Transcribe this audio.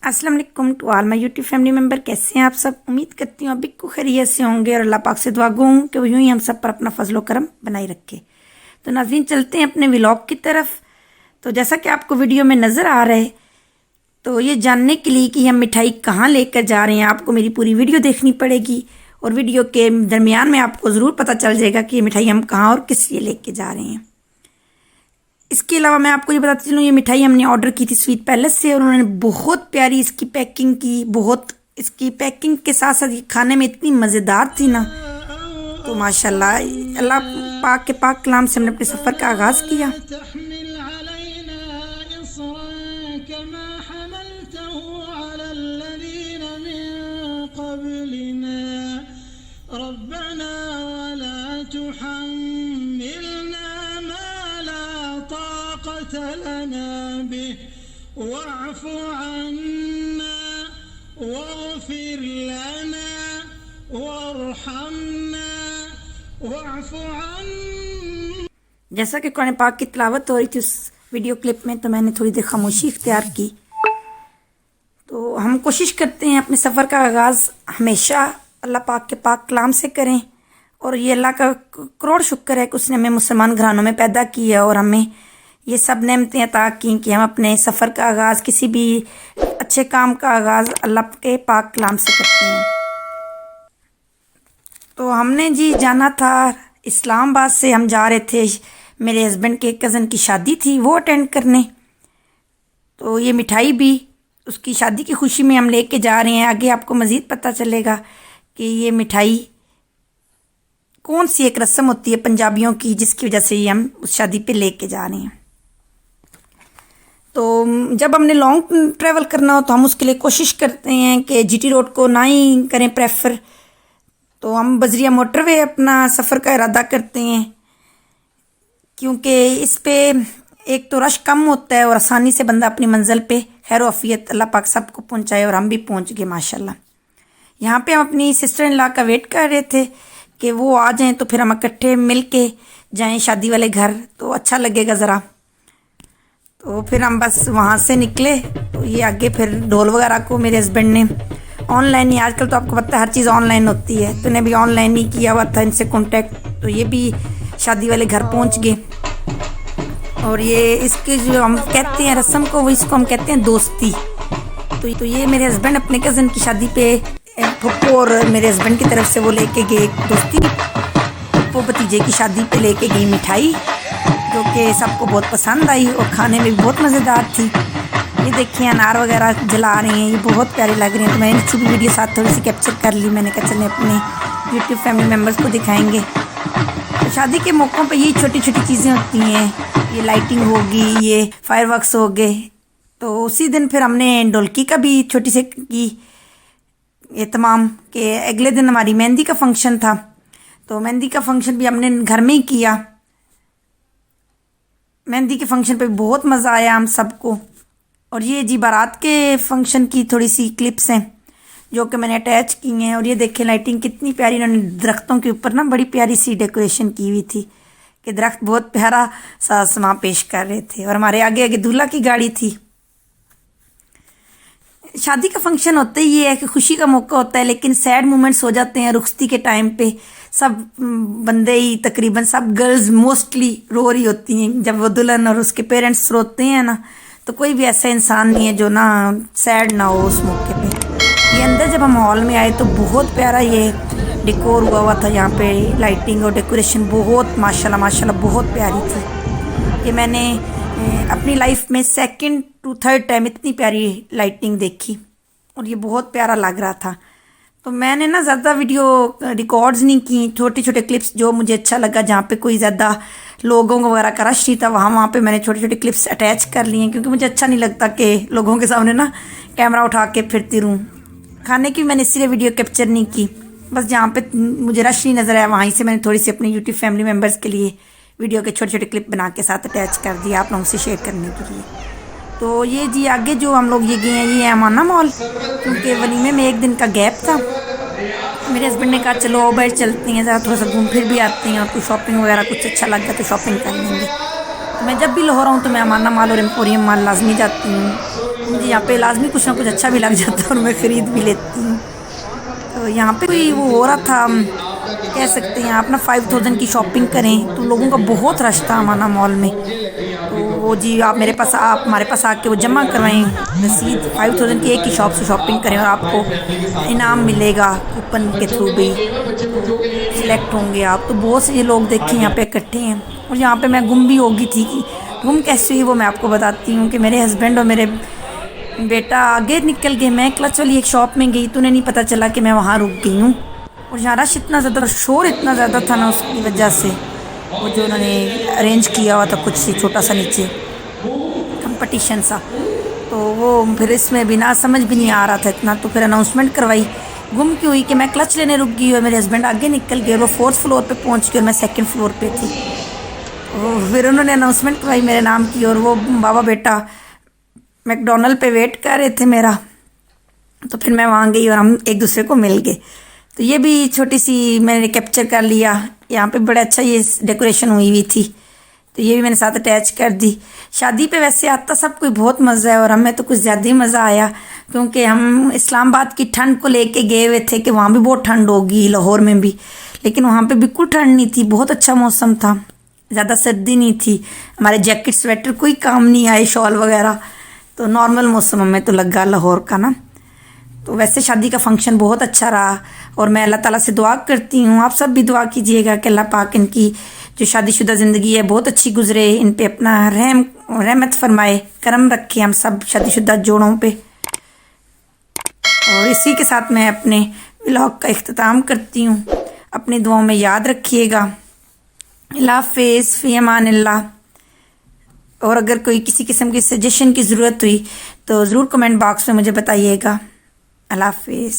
अस्सलाम वालेकुम to all my YouTube family member. कैसे हैं आप सब? उम्मीद करती हूँ अभी को खैरियत से होंगे और अल्लाह पाक से दुआ गो हूँ कि वो यूँ ही हम सब पर अपना फजलो करम बनाए रखे। तो नाज़रीन, चलते हैं अपने व्लॉग की तरफ। तो जैसा कि आपको वीडियो में नज़र आ रहा है, तो ये जानने के लिए कि हम मिठाई कहाँ लेकर जा रहे हैं, आपको मेरी पूरी वीडियो देखनी पड़ेगी और वीडियो के दरमियान में आपको ज़रूर पता चल जाएगा कि ये मिठाई हम कहाँ और किस लिए लेके जा रहे हैं। इसके अलावा मैं आपको ये बताती चलूँ, ये मिठाई हमने ऑर्डर की थी स्वीट पैलेस से और उन्होंने बहुत प्यारी इसकी पैकिंग की। बहुत इसकी पैकिंग के साथ साथ ये खाने में इतनी मज़ेदार थी ना, तो माशाल्लाह अल्लाह पाक के पाक कलाम से हमने अपने सफ़र का आगाज़ किया। लना बिह वअफ़ु अन्ना वग़फ़िर लना वरहमना वअफ़ु अन्ना। जैसा कि कुरान पाक की तिलावत हो रही थी उस वीडियो क्लिप में, तो मैंने थोड़ी देर खामोशी इख्तियार की। तो हम कोशिश करते हैं अपने सफ़र का आगाज़ हमेशा अल्लाह पाक के पाक कलाम से करें, और ये अल्लाह का करोड़ शुक्र है कि उसने हमें मुसलमान घरानों में पैदा किया और हमें ये सब नेमतें अता की कि हम अपने सफ़र का आगाज़, किसी भी अच्छे काम का आगाज़ अल्लाह के पाक कलाम से करते हैं। तो हमने जी जाना था इस्लामाबाद से, हम जा रहे थे, मेरे हस्बैंड के कज़न की शादी थी वो अटेंड करने। तो ये मिठाई भी उसकी शादी की खुशी में हम लेके जा रहे हैं। आगे आपको मज़ीद पता चलेगा कि ये मिठाई कौन सी एक रस्म होती है पंजाबियों की, जिसकी वजह से ये हम उस शादी पे लेके जा रहे हैं। तो जब हमने लॉन्ग ट्रैवल करना हो तो हम उसके लिए कोशिश करते हैं कि जीटी रोड को ना ही करें प्रेफर। तो हम बजरिया मोटरवे अपना सफ़र का इरादा करते हैं, क्योंकि इस पे एक तो रश कम होता है और आसानी से बंदा अपनी मंजिल पे खैर वफ़ियत अल्लाह पाक सबको पहुंचाए। और हम भी पहुंच गए माशाल्लाह। यहाँ पे हम अपनी सिस्टर इन लॉ का वेट कर रहे थे कि वो आ जाएं तो फिर हम इकट्ठे मिल के जाएँ शादी वाले घर, तो अच्छा लगेगा ज़रा। तो फिर हम बस वहाँ से निकले। तो ये आगे फिर ढोल वगैरह को मेरे हस्बैंड ने ऑनलाइन ही, आजकल तो आपको पता है हर चीज़ ऑनलाइन होती है, तो इन्हें भी ऑनलाइन ही किया हुआ था इनसे कांटेक्ट। तो ये भी शादी वाले घर पहुँच गए। और ये इसके जो हम कहते हैं रस्म को, वो इसको हम कहते हैं दोस्ती। तो ये मेरे हस्बैंड अपने कज़न की शादी पे फुप्पो और मेरे हस्बैंड की तरफ से वो लेके गए दोस्ती, फुप्पो भतीजे की शादी पे लेके गई मिठाई, जो कि सबको बहुत पसंद आई और खाने में भी बहुत मज़ेदार थी। ये देखिए अनार वगैरह जला रहे हैं, ये बहुत प्यारे लग रहे हैं। तो मैंने छुपी वीडियो साथ थोड़ी सी कैप्चर कर ली। मैंने कहा चलें अपने यूट्यूब फैमिली मेम्बर्स को दिखाएंगे। तो शादी के मौक़ों पे ये छोटी छोटी चीज़ें होती हैं, ये लाइटिंग होगी, ये फायरवर्क्स हो गए। तो उसी दिन फिर हमने ढोलकी का भी छोटी सी की एहतमाम के अगले दिन हमारी मेहंदी का फंक्शन था। तो मेहंदी का फंक्शन भी हमने घर में ही किया। मेहंदी के फंक्शन पे बहुत मज़ा आया हम सबको। और ये जी बारात के फंक्शन की थोड़ी सी क्लिप्स हैं जो कि मैंने अटैच की हैं। और ये देखें लाइटिंग कितनी प्यारी, इन्होंने दरख्तों के ऊपर ना बड़ी प्यारी सी डेकोरेशन की हुई थी कि दरख्त बहुत प्यारा सा समा पेश कर रहे थे। और हमारे आगे आगे दूल्हा की गाड़ी थी। शादी का फंक्शन होता ही ये है कि खुशी का मौका होता है, लेकिन सैड मोमेंट्स हो जाते हैं रुखसती के टाइम पे। सब बंदे ही, तकरीबन सब गर्ल्स मोस्टली रो रही होती हैं जब वो दुल्हन और उसके पेरेंट्स रोते हैं ना। तो कोई भी ऐसा इंसान नहीं है जो ना सैड ना हो उस मौके पे। ये अंदर जब हम हॉल में आए तो बहुत प्यारा ये डेकोर हुआ था यहाँ पे, लाइटिंग और डेकोरेशन बहुत माशाल्लाह माशाल्लाह बहुत प्यारी थी। ये मैंने अपनी लाइफ में सेकंड टू थर्ड टाइम इतनी प्यारी लाइटिंग देखी और ये बहुत प्यारा लग रहा था। तो मैंने ना ज़्यादा वीडियो रिकॉर्ड्स नहीं की, छोटे छोटे क्लिप्स जो मुझे अच्छा लगा, जहाँ पे कोई ज़्यादा लोगों वगैरह का रश नहीं था, वहाँ पे मैंने छोटे छोटे क्लिप्स अटैच कर लिए, क्योंकि मुझे अच्छा नहीं लगता कि लोगों के सामने ना कैमरा उठा के फिरती रहूँ। खाने की मैंने इसलिए वीडियो कैप्चर नहीं की, बस जहाँ पे मुझे रश नहीं नज़र आया वहीं से मैंने थोड़ी सी अपनी यूट्यूब फैमिली मेम्बर्स के लिए वीडियो के छोटे छोटे क्लिप बना के साथ अटैच कर दिया आप लोगों से शेयर करने के लिए। तो ये जी आगे जो हम लोग ये गए हैं, ये है अमाना मॉल, क्योंकि वलीमे में एक दिन का गैप था। मेरे हस्बैंड ने कहा चलो आओ बाहर चलते हैं, ज़रा थोड़ा सा घूम फिर भी आते हैं और कुछ शॉपिंग वगैरह कुछ अच्छा लग गया तो शॉपिंग कर लेंगे। तो मैं जब भी लाहौर आऊँ तो मैं अमाना माल और एम्पोरियम माल लाजमी जाती हूँ। मुझे यहाँ पे लाजमी कुछ ना कुछ अच्छा भी लग जाता है और मैं ख़रीद भी लेती हूँ। तो यहाँ पे कोई वो हो रहा था, कह सकते हैं आप ना 5000 की शॉपिंग करें, तो लोगों का बहुत रश था हमारा मॉल में। तो वो जी आप हमारे पास आके वो जमा करवाएं रसीद, 5000 की एक ही शॉप से शॉपिंग करें और आपको इनाम मिलेगा कूपन के थ्रू भी, सिलेक्ट होंगे आप। तो बहुत से ये लोग देखें यहाँ पे इकट्ठे हैं। और यहाँ पे मैं गुम भी हो गई थी, कि गुम कैसे हुई वो मैं आपको बताती हूँ। कि मेरे हस्बैंड और मेरे बेटा आगे निकल गए, मैं क्लच वाली एक शॉप में गई तो उन्हें नहीं पता चला कि मैं वहाँ रुक गई हूँ। और यहाँ रश इतना ज़्यादा, शोर इतना ज़्यादा था ना, उसकी वजह से वो जो उन्होंने अरेंज किया हुआ था कुछ छोटा सा नीचे कंपटीशन सा, तो वो फिर इसमें बिना समझ भी नहीं आ रहा था इतना। तो फिर अनाउंसमेंट करवाई, गुम क्यों हुई, कि मैं क्लच लेने रुक गई और मेरे हस्बैंड आगे निकल गए, वो 4th फ्लोर पे पहुंच गए और मैं 2nd फ्लोर पे थी। फिर उन्होंने अनाउंसमेंट करवाई मेरे नाम की, और वो बाबा बेटा मैकडोनल्ड पे वेट कर रहे थे मेरा। तो फिर मैं वहाँ गई और हम एक दूसरे को मिल गए। तो ये भी छोटी सी मैंने कैप्चर कर लिया। यहाँ पे बड़ा अच्छा ये डेकोरेशन हुई थी, तो ये भी मैंने साथ अटैच कर दी। शादी पे वैसे आता सब कोई बहुत मज़ा है, और हमें तो कुछ ज़्यादा ही मज़ा आया, क्योंकि हम इस्लामाबाद की ठंड को लेके गए हुए थे कि वहाँ भी बहुत ठंड होगी, लाहौर में भी, लेकिन वहाँ पे बिल्कुल ठंड नहीं थी, बहुत अच्छा मौसम था, ज़्यादा सर्दी नहीं थी। हमारे जैकेट स्वेटर कोई काम नहीं आए, शॉल वगैरह, तो नॉर्मल मौसम हमें तो लगा लाहौर का ना। तो वैसे शादी का फंक्शन बहुत अच्छा रहा, और मैं अल्लाह ताला से दुआ करती हूँ, आप सब भी दुआ कीजिएगा कि अल्लाह पाक इनकी जो शादीशुदा ज़िंदगी है बहुत अच्छी गुजरे, इन पे अपना रहमत फरमाए, करम रखे हम सब शादीशुदा जोड़ों पे। और इसी के साथ मैं अपने व्लॉग का इख्तिताम करती हूँ। अपनी दुआओं में याद रखिएगा। अल्लाह हाफ़िज़, फ़ी अमानिल्लाह। और अगर कोई किसी किस्म की सजेशन की ज़रूरत हुई तो ज़रूर कमेंट बॉक्स में मुझे बताइएगा। अल्लाह हाफ़िज़।